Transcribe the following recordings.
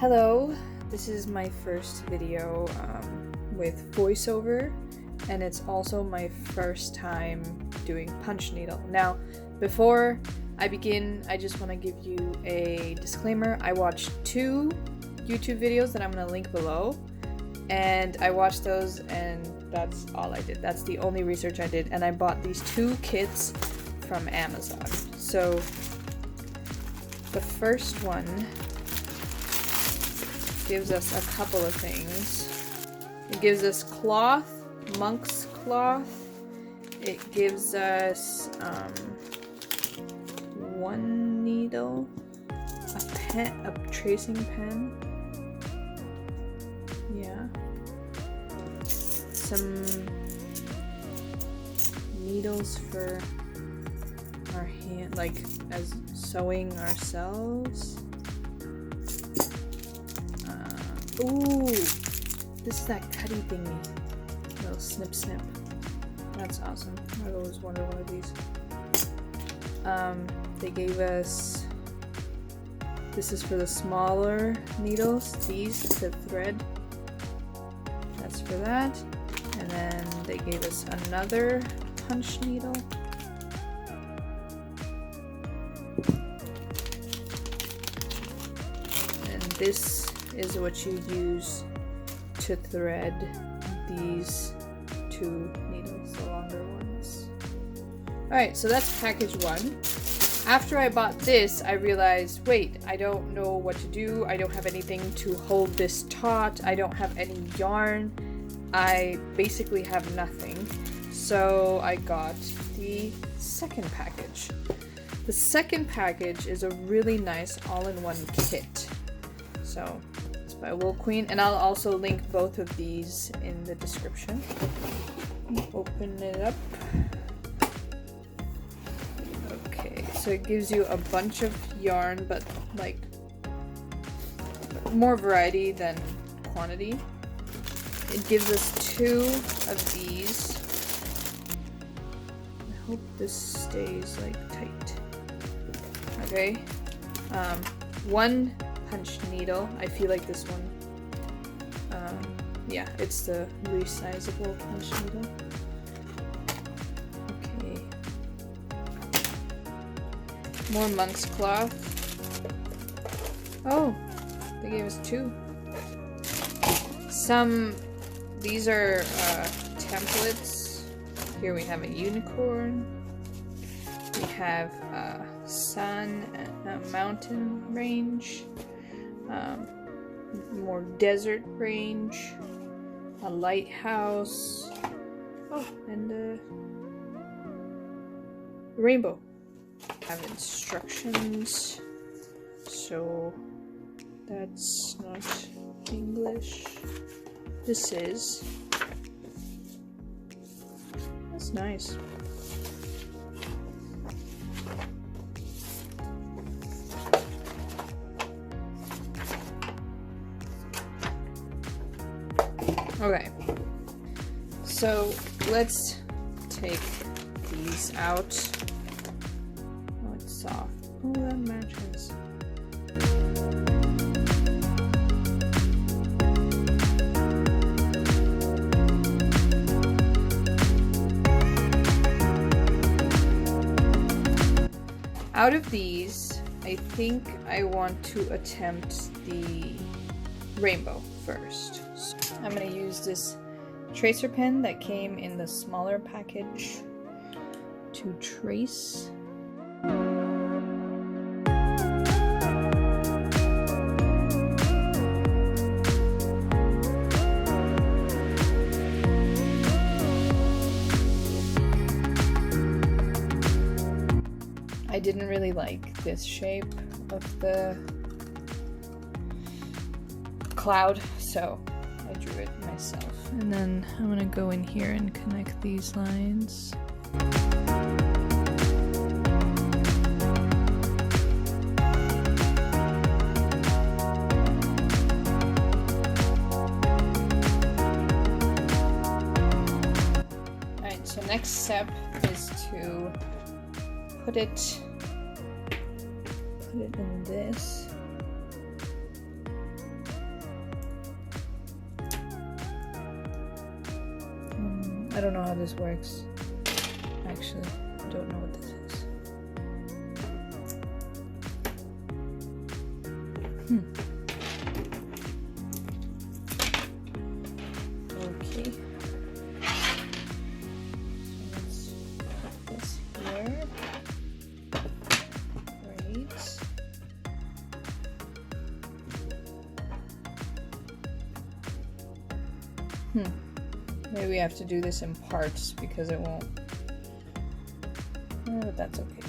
Hello, this is my first video with voiceover, and it's also my first time doing punch needle. Now, before I begin, I just want to give you a disclaimer. I watched 2 YouTube videos that I'm going to link below, and I watched those and that's all I did. That's the only research I did, and I bought these 2 kits from Amazon. So, the first one gives us a couple of things. It gives us cloth, monk's cloth. It gives us one needle, a pen, a tracing pen. Yeah. Some needles for our hand, like as sewing ourselves. Ooh, this is that cutty thingy. Little snip snip. That's awesome. I've always wanted one of these. They gave us, this is for the smaller needles, these to thread. That's for that. And then they gave us another punch needle. And this is what you use to thread these 2 needles, the longer ones. Alright, so that's package 1. After I bought this, I realized, wait, I don't know what to do. I don't have anything to hold this taut. I don't have any yarn. I basically have nothing. So I got the second package. The second package is a really nice all-in-one kit. So it's by Wool Queen, and I'll also link both of these in the description. Open it up. Okay, so it gives you a bunch of yarn, but like more variety than quantity. It gives us 2 of these. I hope this stays like tight. Okay. 1 punch needle. I feel like this one, yeah, it's the resizable punch needle. Okay. More monk's cloth. Oh, they gave us 2. These are templates. Here we have a unicorn. We have a sun and a mountain range. More desert range, a lighthouse, oh, and a rainbow. Have instructions, so that's not English. This is, that's nice. Okay, so let's take these out. Oh, it's soft. Oh, that matches. Out of these, I think I want to attempt the rainbow first. So I'm going to use this tracer pen that came in the smaller package to trace. I didn't really like this shape of the cloud, so I drew it myself. And then I'm gonna go in here and connect these lines. Alright, so next step is to put it in this. I don't know how this works. Actually, I don't know what this is. Okay. So let's put this here. Right. Maybe we have to do this in parts because it won't. But that's okay.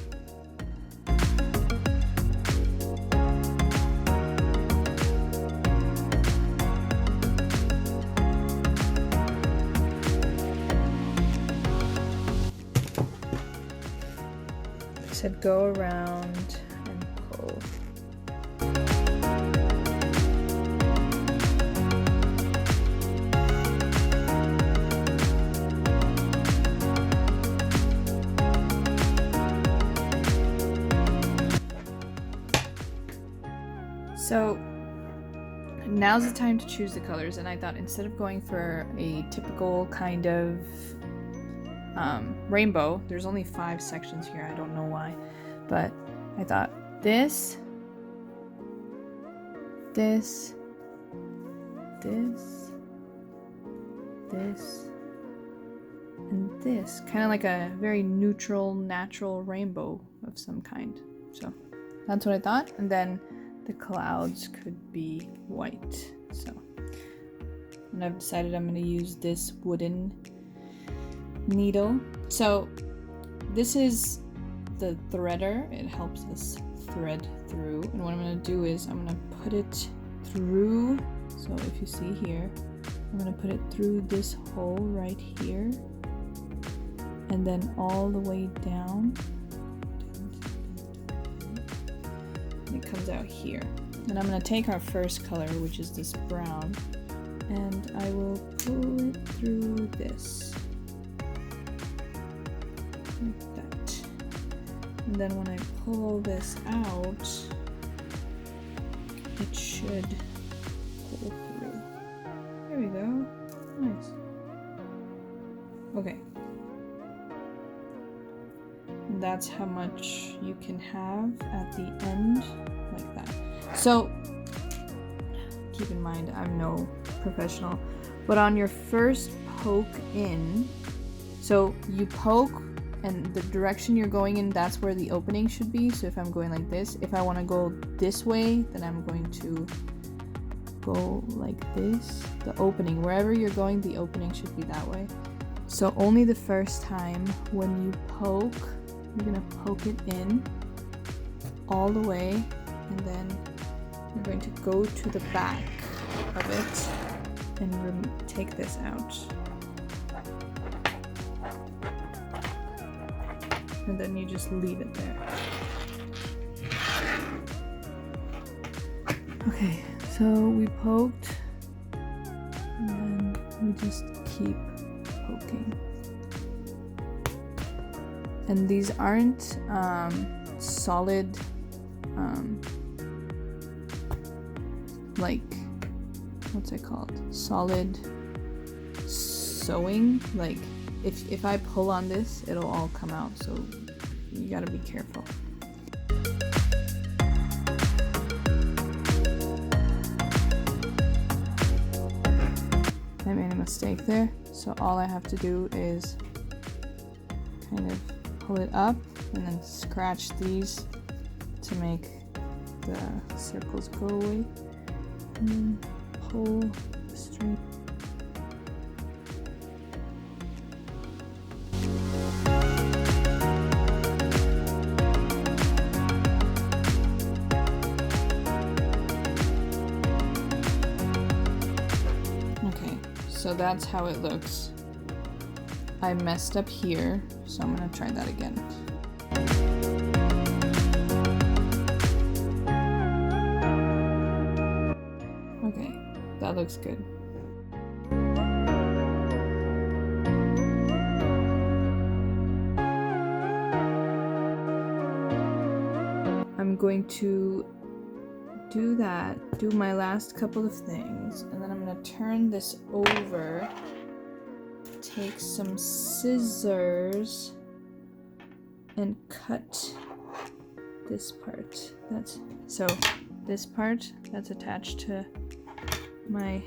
I said go around and pull. So now's the time to choose the colors, and I thought instead of going for a typical kind of rainbow, there's only 5 sections here, I don't know why, but I thought this, this, and this, kind of like a very neutral, natural rainbow of some kind. So that's what I thought, and then the clouds could be white. So, and I've decided I'm going to use this wooden needle. So this is the threader. It helps us thread through. And what I'm going to do is I'm going to put it through. So if you see here, I'm going to put it through this hole right here. And then all the way down. It comes out here, and I'm going to take our first color, which is this brown, and I will pull it through this like that. And then when I pull this out, it should pull through. There we go. Nice. Okay. And that's how much you can have at the end, like that. So keep in mind, I'm no professional, but on your first poke in, so you poke and the direction you're going in, that's where the opening should be. So if I'm going like this, if I want to go this way, then I'm going to go like this. The opening, wherever you're going, the opening should be that way. So only the first time when you poke, you're going to poke it in all the way, and then you're going to go to the back of it and take this out. And then you just leave it there. Okay, so we poked, and then we just keep poking. And these aren't solid, like, what's it called? Solid sewing. Like, if I pull on this, it'll all come out. So you gotta be careful. I made a mistake there. So all I have to do is kind of pull it up and then scratch these to make the circles go away, and then pull the string. Okay, so that's how it looks. I messed up here, so I'm gonna try that again. Okay, that looks good. I'm going to do my last couple of things, and then I'm gonna turn this over take some scissors and cut this part. So this part that's attached to my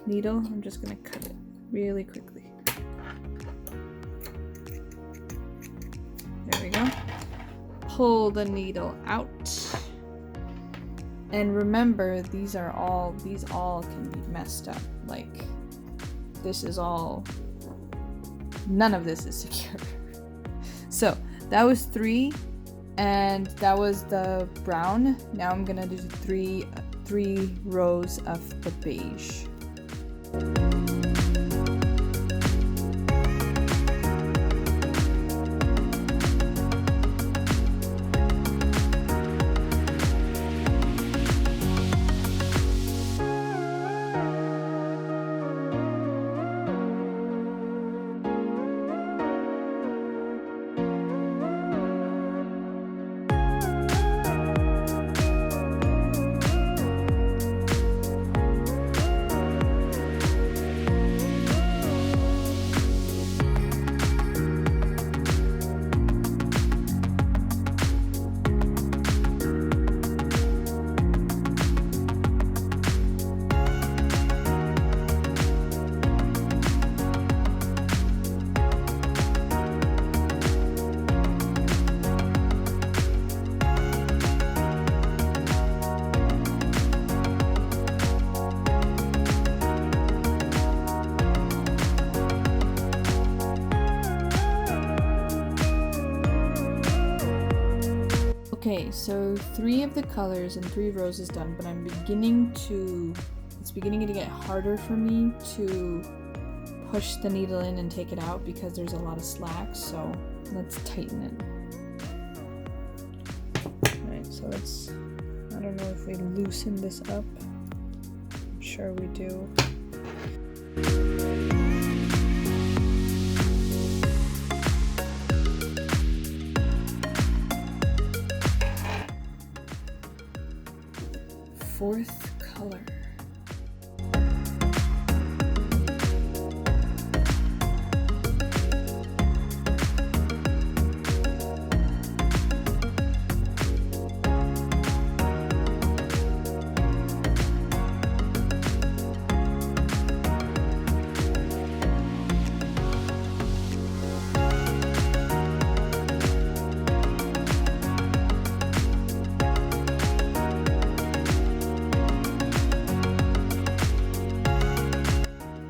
needle, I'm just gonna cut it really quickly. There we go. Pull the needle out. And remember, these all can be messed up. Like, this is all, none of this is secure. So that was 3, and that was the brown. Now I'm gonna do three rows of the beige. Okay, so 3 of the colors and 3 rows is done, but it's beginning to get harder for me to push the needle in and take it out because there's a lot of slack, so let's tighten it. Alright, so I don't know if we loosen this up. I'm sure we do. Fourth color.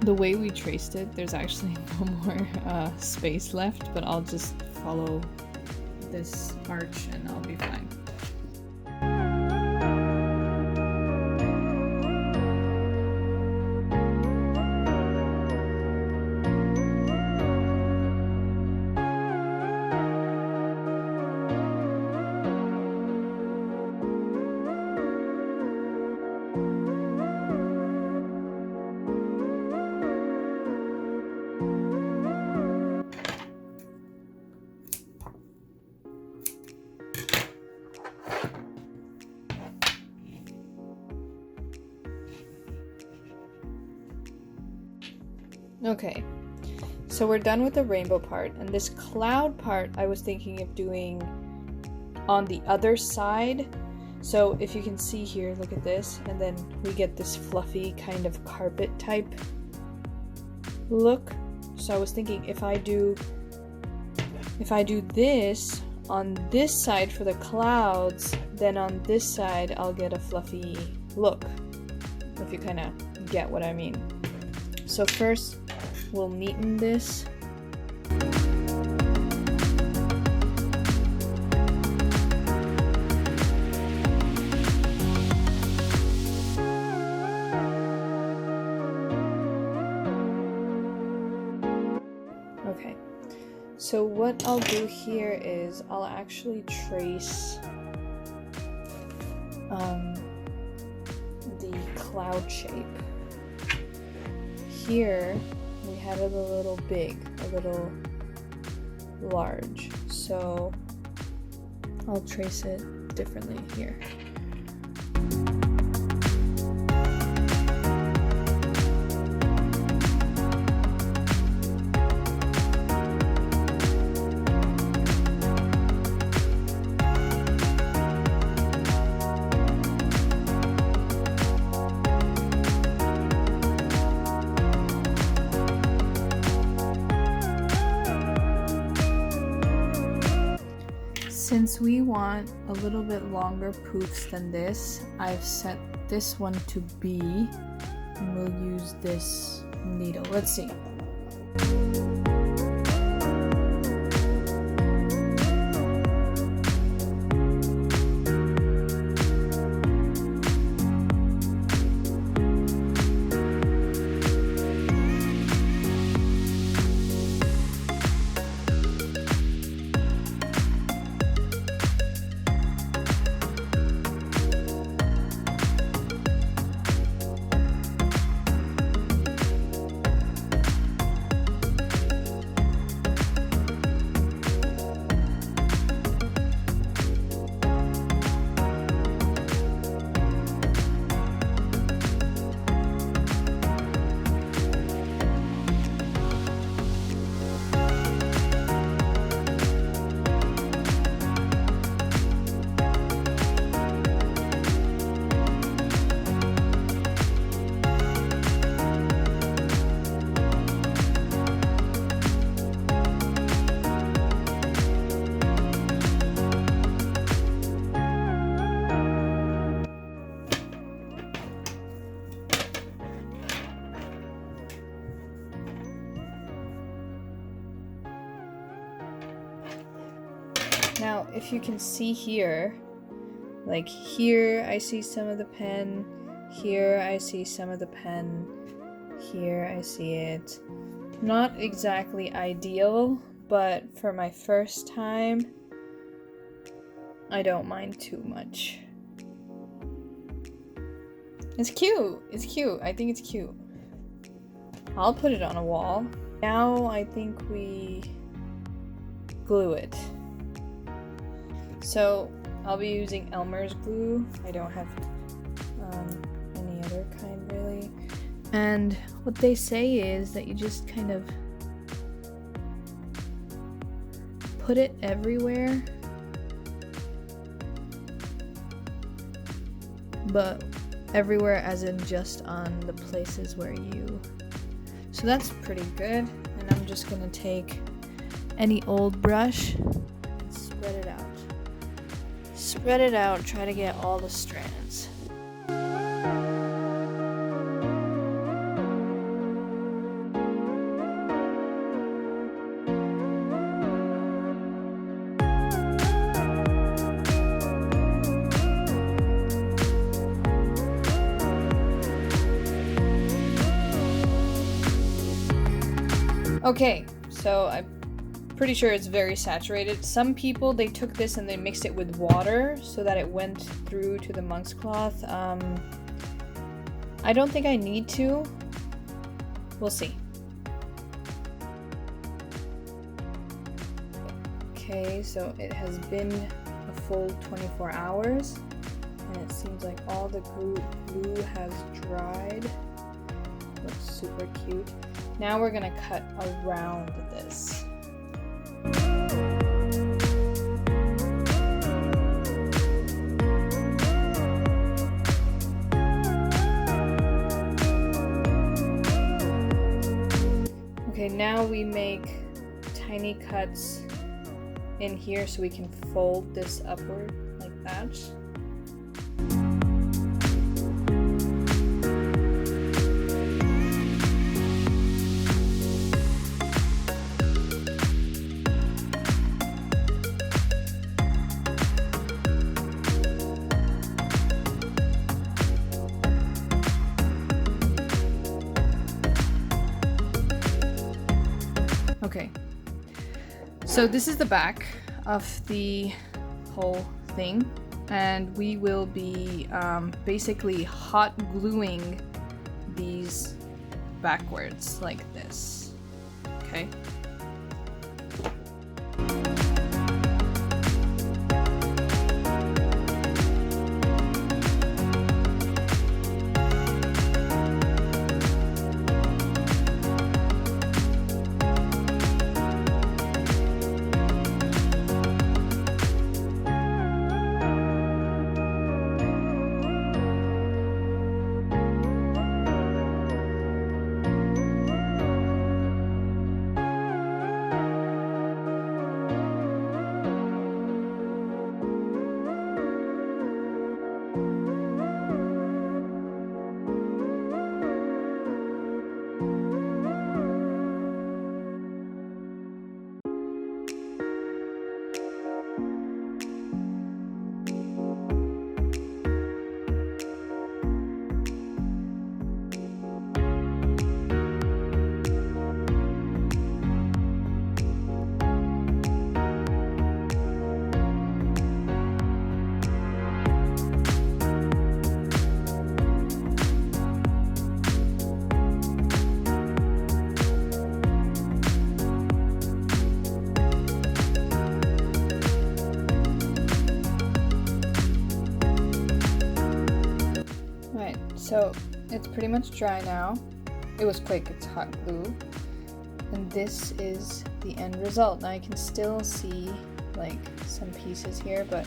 The way we traced it, there's actually no more space left, but I'll just follow this arch and I'll be fine. Okay, so we're done with the rainbow part, and this cloud part I was thinking of doing on the other side. So if you can see here, look at this, and then we get this fluffy kind of carpet type look. So I was thinking if I do this on this side for the clouds, then on this side I'll get a fluffy look, if you kind of get what I mean. So first we'll neaten this. Okay, so what I'll do here is I'll actually trace the cloud shape. Here we have it a little big, a little large, so I'll trace it differently here. since we want a little bit longer poofs than this, I've set this one to B, and we'll use this needle. Let's see. Now, if you can see here, like here I see some of the pen, here I see some of the pen, here I see it. Not exactly ideal, but for my first time, I don't mind too much. It's cute. It's cute. I think it's cute. I'll put it on a wall. Now I think we glue it. So I'll be using Elmer's glue. I don't have any other kind really. And what they say is that you just kind of put it everywhere, but everywhere as in just on the places where you... So that's pretty good. And I'm just gonna take any old brush and spread it out. Spread it out, try to get all the strands. Okay, so I'm pretty sure it's very saturated. Some people, they took this and they mixed it with water so that it went through to the monk's cloth. I don't think I need to. We'll see. Okay, so it has been a full 24 hours and it seems like all the glue has dried. Looks super cute. Now we're gonna cut around this. Okay, now we make tiny cuts in here so we can fold this upward like that. Okay, so this is the back of the whole thing, and we will be basically hot gluing these backwards like this, okay? So it's pretty much dry now. It was quick, it's hot glue. And this is the end result. Now I can still see like some pieces here, but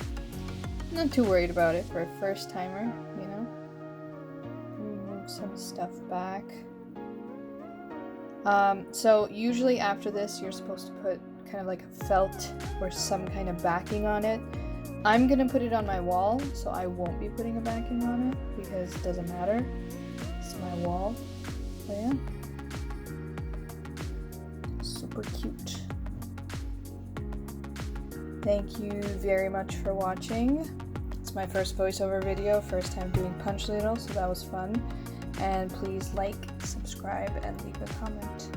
I'm not too worried about it for a first timer, you know? Remove some stuff back. So usually after this you're supposed to put kind of like a felt or some kind of backing on it. I'm gonna put it on my wall, so I won't be putting a backing on it because it doesn't matter. It's my wall. So yeah. Super cute. Thank you very much for watching. It's my first voiceover video, first time doing Punch Ladle, so that was fun. And please like, subscribe, and leave a comment.